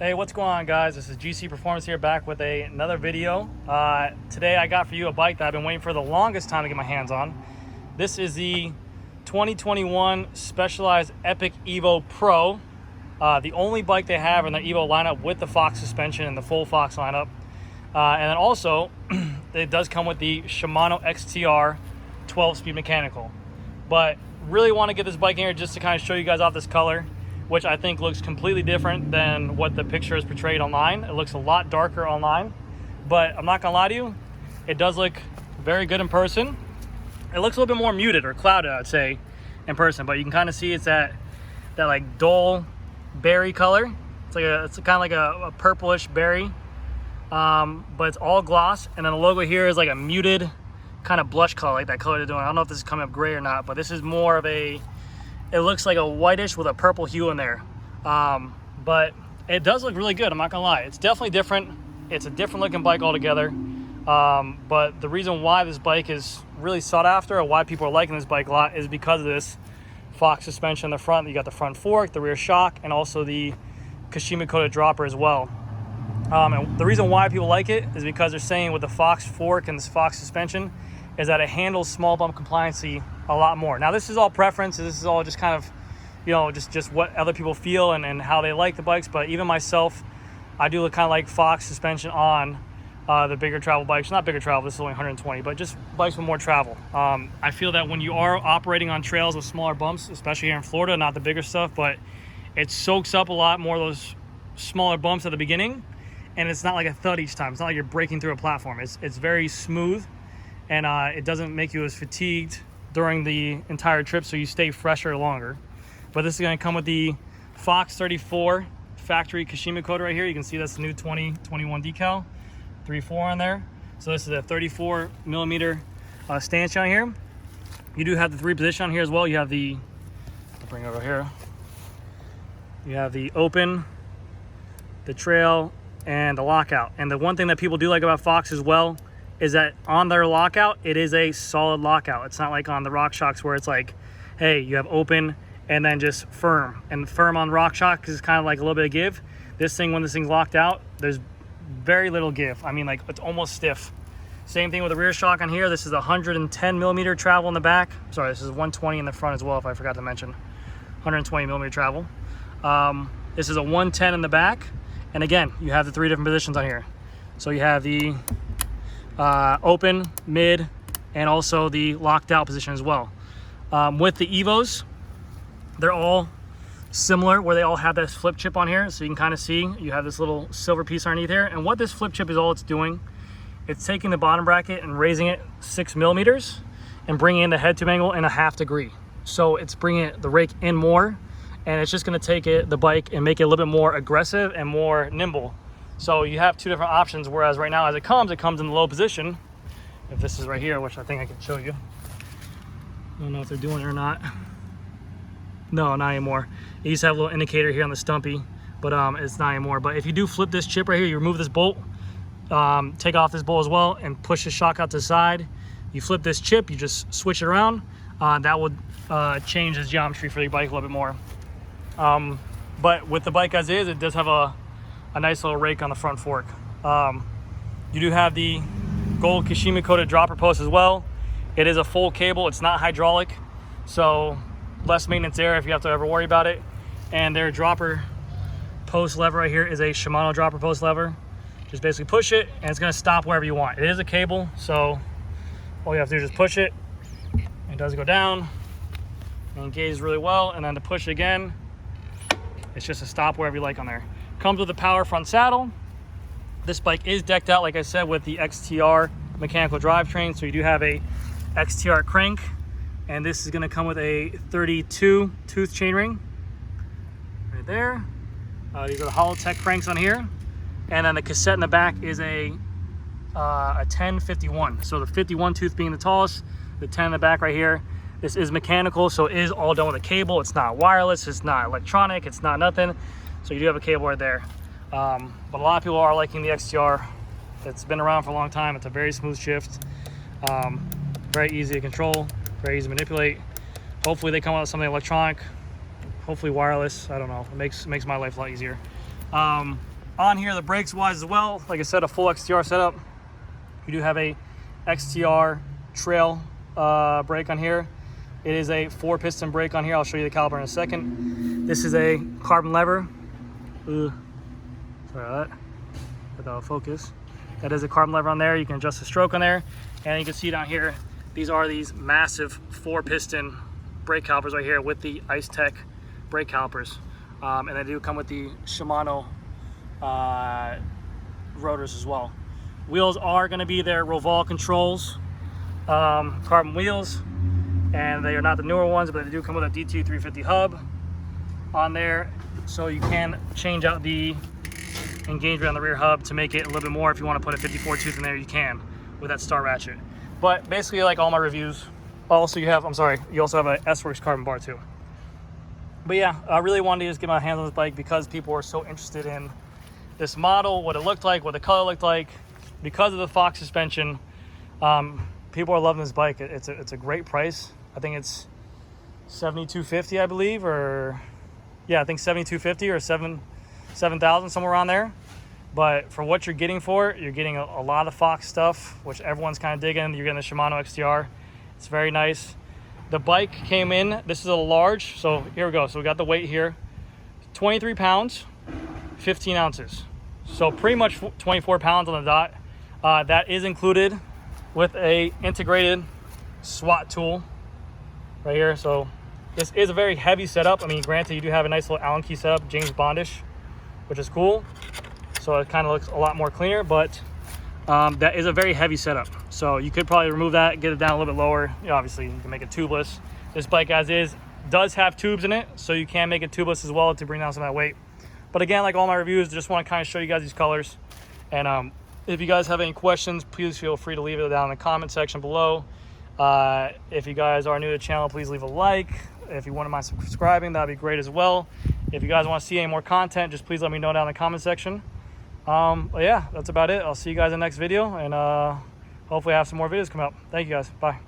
Hey, what's going on, guys? This is GC Performance here, back with another video. Today I got for you a bike that I've been waiting for the longest time to get my hands on. This is the 2021 Specialized Epic Evo Pro, the only bike they have in their Evo lineup with the Fox suspension and the full Fox lineup. And then also, it does come with the Shimano XTR 12-speed mechanical. But really want to get this bike in here just to kind of show you guys off this color, which I think looks completely different than what the picture is portrayed online. It looks a lot darker online, but I'm not gonna lie to you, it does look very good in person. It looks a little bit more muted or clouded, I'd say, in person, but you can kind of see it's that like dull berry color. It's kind of like a purplish berry, but it's all gloss, and then the logo here is like a muted kind of blush color, like that color they're doing. I don't know if this is coming up gray or not, but this is more of a, it looks like a whitish with a purple hue in there. But it does look really good, I'm not gonna lie. It's definitely different. It's a different looking bike altogether. But the reason why this bike is really sought after, or why people are liking this bike a lot, is because of this Fox suspension in the front. You got the front fork, the rear shock, and also the Kashima coated dropper as well. And the reason why people like it is because they're saying with the Fox fork and this Fox suspension is that it handles small bump compliancy a lot more. Now, this is all preference. This is all just kind of, you know, just what other people feel and how they like the bikes. But even myself, I do kind of like Fox suspension on the bigger travel bikes. Not bigger travel, this is only 120, but just bikes with more travel. I feel that when you are operating on trails with smaller bumps, especially here in Florida, not the bigger stuff, but it soaks up a lot more of those smaller bumps at the beginning, and it's not like a thud each time. It's not like you're breaking through a platform. It's very smooth, and it doesn't make you as fatigued during the entire trip, so you stay fresher longer. But this is going to come with the Fox 34 factory Kashima coated right here. You can see that's the new 2021 decal, 3.4 on there. So this is a 34 millimeter stanchion here. You do have the 3 position on here as well. You have the, I'll bring it over here. You have the open, the trail, and the lockout. And the one thing that people do like about Fox as well is that on their lockout, it is a solid lockout. It's not like on the RockShox where it's like, hey, you have open and then just firm. And firm on RockShox is kind of like a little bit of give. This thing, when this thing's locked out, there's very little give. I mean, like, it's almost stiff. Same thing with the rear shock on here. This is 110 millimeter travel in the back. Sorry, this is 120 in the front as well, if I forgot to mention. 120 millimeter travel. This is a 110 in the back. And again, you have the 3 different positions on here. So you have the open, mid, and also the locked out position as well. With the Evos, they're all similar where they all have this flip chip on here. So you can kind of see you have this little silver piece underneath here. And what this flip chip is, all it's doing, it's taking the bottom bracket and raising it 6 millimeters and bringing in the head tube angle in a ½ degree. So it's bringing the rake in more, and it's just going to take the bike and make it a little bit more aggressive and more nimble. So you have 2 different options, whereas right now as it comes in the low position. If this is right here, which I think I can show you. I don't know if they're doing it or not. No, not anymore. It used to have a little indicator here on the stumpy, but it's not anymore. But if you do flip this chip right here, you remove this bolt, take off this bolt as well, and push the shock out to the side. You flip this chip, you just switch it around. That would change the geometry for your bike a little bit more. But with the bike as is, it does have a nice little rake on the front fork. You do have the gold Kashima coated dropper post as well. It is a full cable, it's not hydraulic, so less maintenance there if you have to ever worry about it. And their dropper post lever right here is a Shimano dropper post lever. Just basically push it and it's going to stop wherever you want. It is a cable, so all you have to do is just push it. It does go down and engages really well, and then to push it again, it's just a stop wherever you like on there. Comes with a power front saddle. This bike is decked out, like I said, with the XTR mechanical drivetrain. So you do have a XTR crank, and this is going to come with a 32 tooth chainring right there. These are the Holotech cranks on here, and then the cassette in the back is a 1051. So the 51 tooth being the tallest, the 10 in the back right here. This is mechanical, so it is all done with a cable. It's not wireless, it's not electronic, it's not nothing. So you do have a cable right there. But a lot of people are liking the XTR. It's been around for a long time. It's a very smooth shift. Very easy to control, very easy to manipulate. Hopefully they come out with something electronic, hopefully wireless. I don't know. It makes my life a lot easier. On here, the brakes wise as well, like I said, a full XTR setup. You do have a XTR trail brake on here. It is a 4-piston brake on here. I'll show you the caliper in a second. This is a carbon lever. Sorry about that. Without focus. That is a carbon lever on there. You can adjust the stroke on there. And you can see down here, these are these massive 4-piston brake calipers right here with the Ice Tech brake calipers. And they do come with the Shimano rotors as well. Wheels are going to be their Roval controls, carbon wheels. And they are not the newer ones, but they do come with a DT 350 hub on there. So you can change out the engagement on the rear hub to make it a little bit more. If you want to put a 54 tooth in there, you can with that star ratchet. But basically, like all my reviews, also you also have a S-Works carbon bar too. But yeah, I really wanted to just get my hands on this bike because people are so interested in this model, what it looked like, what the color looked like. Because of the Fox suspension, people are loving this bike. It's a great price. I think it's $7,250, I believe, or yeah, I think $7,250 or $7,000, somewhere around there. But for what you're getting for it, you're getting a lot of Fox stuff, which everyone's kind of digging. You're getting the Shimano XTR. It's very nice. The bike came in, this is a large, so here we go. So we got the weight here, 23 pounds, 15 ounces. So pretty much 24 pounds on the dot. That is included with a integrated SWAT tool right here. So this is a very heavy setup. I mean, granted, you do have a nice little Allen key setup, James Bondish, which is cool. So it kind of looks a lot more cleaner, but that is a very heavy setup. So you could probably remove that, get it down a little bit lower. You know, obviously, you can make it tubeless. This bike, as is, does have tubes in it, so you can make it tubeless as well to bring down some of that weight. But again, like all my reviews, just want to kind of show you guys these colors. And if you guys have any questions, please feel free to leave it down in the comment section below. If you guys are new to the channel, please leave a like. If you wouldn't mind subscribing, that'd be great as well. If you guys want to see any more content, just please let me know down in the comment section. But yeah, that's about it. I'll see you guys in the next video, and hopefully I have some more videos come out. Thank you guys. Bye.